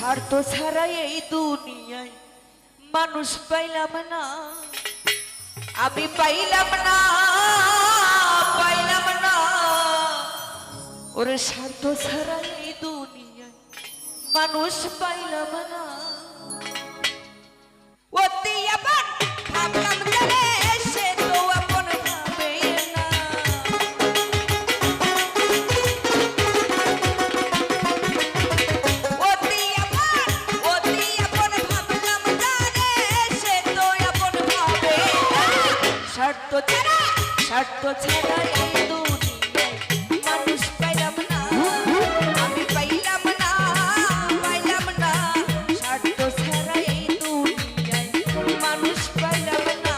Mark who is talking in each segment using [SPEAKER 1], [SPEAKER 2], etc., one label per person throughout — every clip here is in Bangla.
[SPEAKER 1] স্বার্থ ছাড়া এই দুনিয়ায় মানুষ পাইলাম না, আমি পাইলাম না, পাইলাম না। ওরে স্বার্থ ছাড়া এই দুনিয়ায় মানুষ পাইলাম না। অতি আপন ভাবলাম জানে সে তো আপন ভাবে না। অতি আপন ভাবলাম জানে সে তো আপন ভাবে না। স্বার্থ ছাড়া এই দুনিয়ায় মানুষ পাইলাম না, আমি পাইলাম না, পাইলাম না। স্বার্থ ছাড়া এই দুনিয়ায় মানুষ পাইলাম না।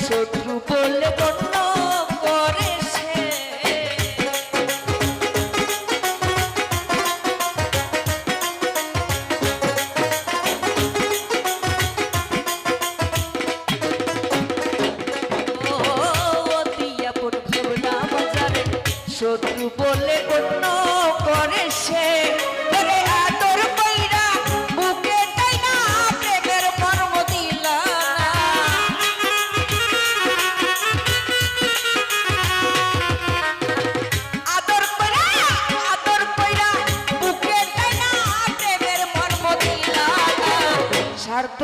[SPEAKER 1] শত্রু বলে গণ্য করে সে, শত্রু বলে গণ্য করে সে। আদর কইরা বুকে টাইনা প্রেমের মর্ম দিলা না। আদর কইরা বুকে টাইনা প্রেমের মর্ম দিলা না। স্বার্থ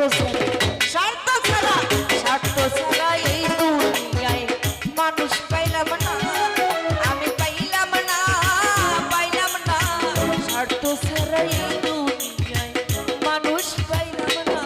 [SPEAKER 1] ছাড়া এই দুনিয়ায় মানুষ পাইলাম না, আমি পাইলাম না, পাইলাম না। স্বার্থ ছাড়া এই দুনিয়ায় মানুষ পাইলাম না।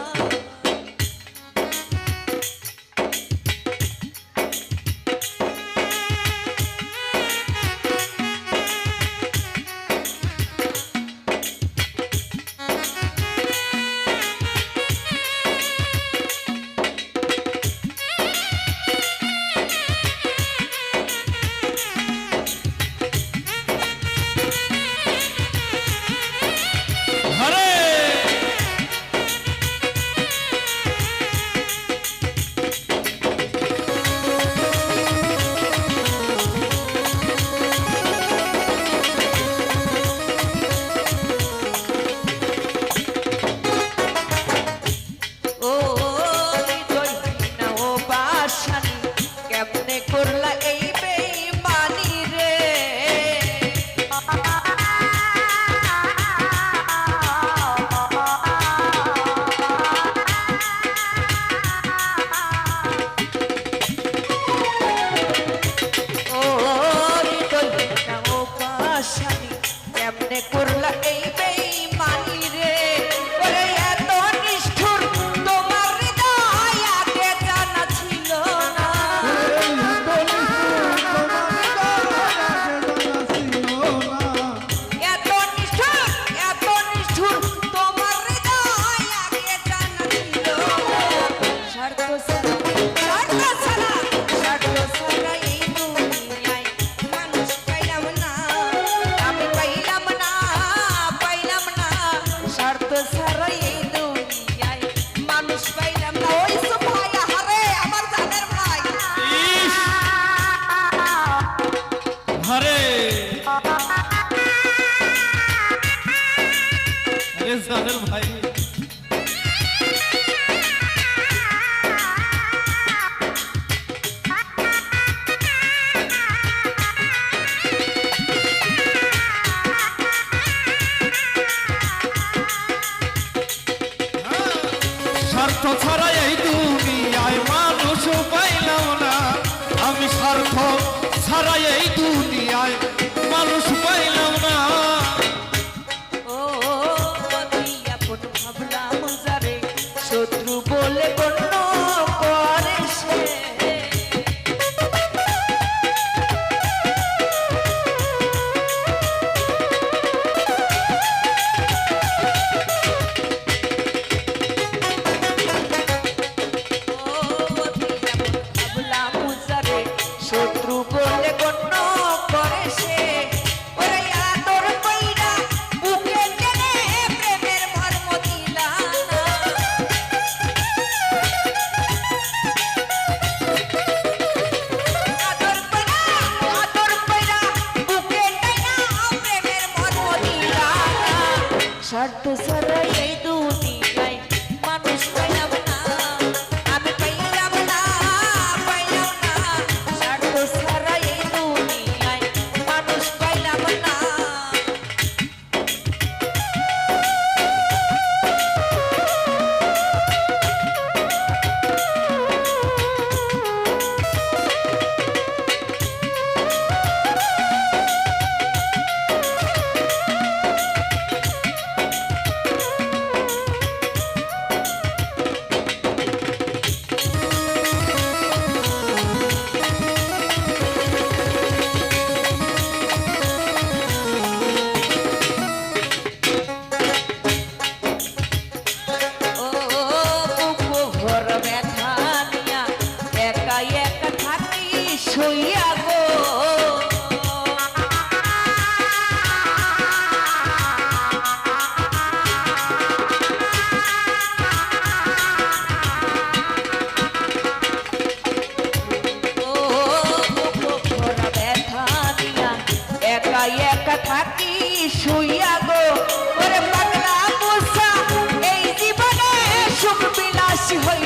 [SPEAKER 1] কেমনে করলা এই বেঈমানি রে? ও হৃদয় ও পাশানি কেমনে করলা এই বেঈমানি রে? ওরে এত নিষ্ঠুর তোমার হৃদয় আগে জানা ছিল না। এত নিষ্ঠুর তোমার হৃদয় আগে জানা ছিল না। স্বার্থ ছাড়া এই দুনিয়ায় মানুষ পাইলাম না, আমি পাইলাম না, পাইলাম না। স্বার্থ ছাড়া এই দুনিয়ায় মানুষ পাইলাম না। ওই ভাই হারে আমার জানের ভাই
[SPEAKER 2] হরে জানের ভাই স্বার্থ ছাড়া এই দুনিয়ায় মানুষ পাইলাম না, আমি স্বার্থ ছাড়া এই দুনিয়ায় মানুষ পাইলাম না।
[SPEAKER 1] ও আপন ভাবলাম যারে শত্রু বলে গণ্য করে সে।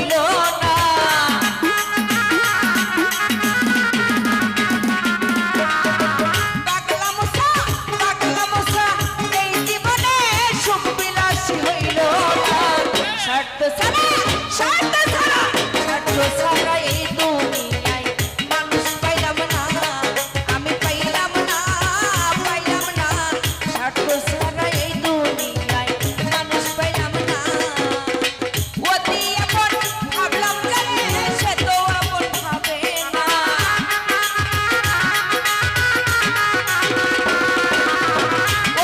[SPEAKER 1] হইল না। পাগলা মশা এই জীবনে সুখ বিলাসী হইল না। স্বার্থ ছাড়া এই দুনিয়ায় মানুষ পাইলাম না, আমি পাইলাম না। স্বার্থ ছাড়া এই দুনিয়ায় মানুষ পাইলাম না। অতি আপন ভাবলাম জানে সে তো আপন ভাবে না।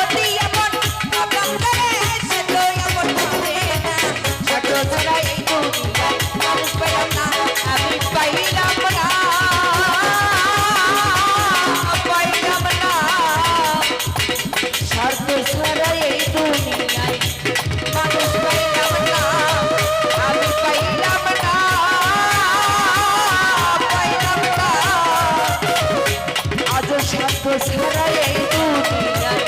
[SPEAKER 1] অতি আপন ভাবলাম জানে সে তো আপন ভাবে না। স্বার্থ ছাড়া এই দুনিয়ায় মানুষ পাইলাম না, আমি পাইলাম না। স্বার্থ ছাড়া এই দুনিয়ায় মানুষ পাইলাম না, আমি পাইলাম না। আজ স্বার্থ ছাড়া এই দুনিয়ায়